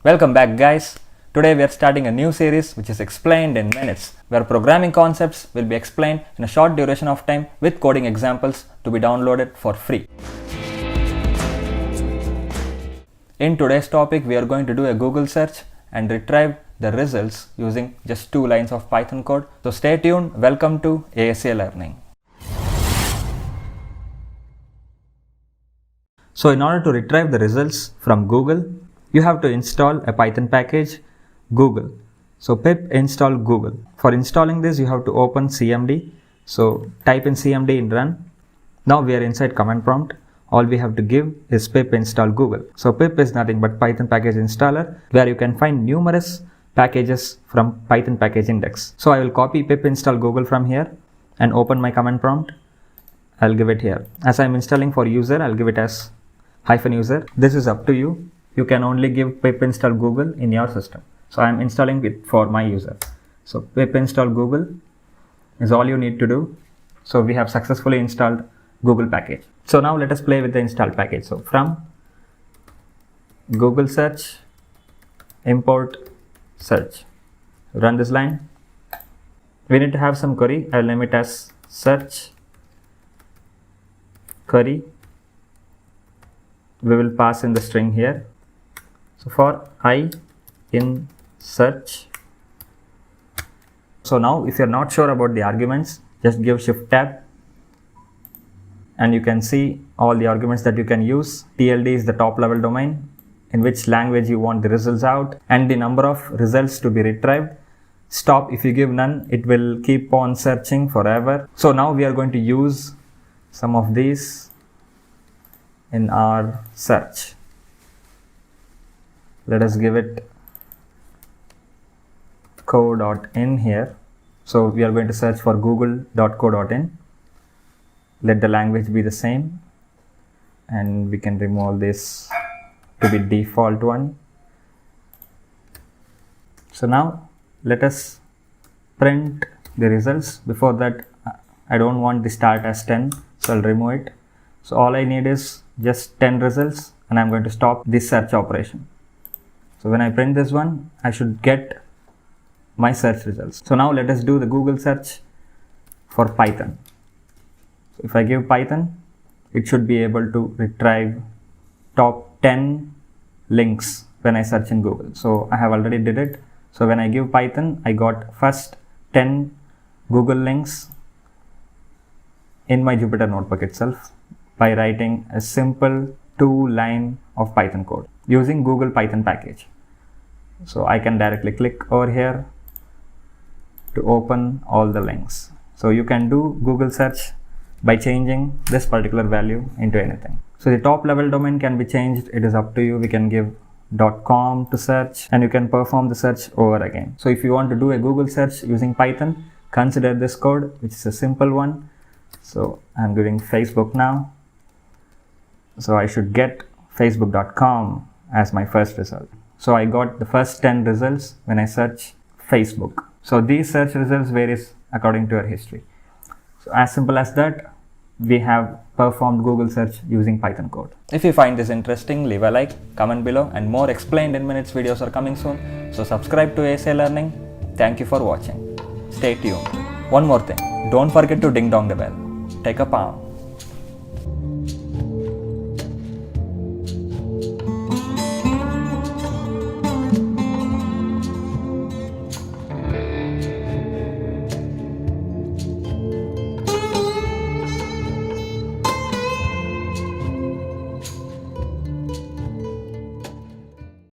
Welcome back, guys. Today we are starting a new series which is explained in minutes, where programming concepts will be explained in a short duration of time with coding examples to be downloaded for free. In today's topic, we are going to do a Google search and retrieve the results using just 2 lines of Python code. So stay tuned. Welcome to ASA Learning. So in order to retrieve the results from Google, you have to install a Python package, Google. So pip install Google. For installing this, you have to open CMD. So type in CMD in run. Now we are inside command prompt. All we have to give is pip install Google. So pip is nothing but Python package installer, where you can find numerous packages from Python package index. So I will copy pip install Google from here and open my command prompt. I'll give it here. As I'm installing for user, I'll give it as -user. This is up to you. You can only give pip install Google in your system. So I'm installing it for my user. So pip install Google is all you need to do. So we have successfully installed Google package. So now let us play with the installed package. So from Google search, import search. Run this line. We need to have some query. I will name it as search query. We will pass in the string here. So for I in search. So now if you're not sure about the arguments, just give shift tab and you can see all the arguments that you can use. TLD is the top level domain, in which language you want the results out, and the number of results to be retrieved. Stop if you give none, it will keep on searching forever. So now we are going to use some of these in our search. Let us give it co.in here. So we are going to search for google.co.in. Let the language be the same, and we can remove this to be default one. So now let us print the results. Before that, I don't want the start as 10, so I'll remove it. So all I need is just 10 results, and I'm going to stop this search operation. So when I print this one, I should get my search results. So now let us do the Google search for Python. So if I give Python, it should be able to retrieve top 10 links when I search in Google. So I have already did it. So when I give Python, I got first 10 Google links in my Jupyter notebook itself by writing a simple 2-line of Python code using Google Python package. So I can directly click over here to open all the links. So you can do Google search by changing this particular value into anything. So the top level domain can be changed. It is up to you. We can give .com to search, and you can perform the search over again. So if you want to do a Google search using Python, consider this code, which is a simple one. So I'm giving Facebook now. So I should get facebook.com as my first result. So I got the first 10 results when I search Facebook. So these search results varies according to your history. So as simple as that, we have performed Google search using Python code. If you find this interesting, leave a like, comment below, and more explained in minutes videos are coming soon. So subscribe to ASA Learning. Thank you for watching. Stay tuned. One more thing, don't forget to ding dong the bell. Take a pound.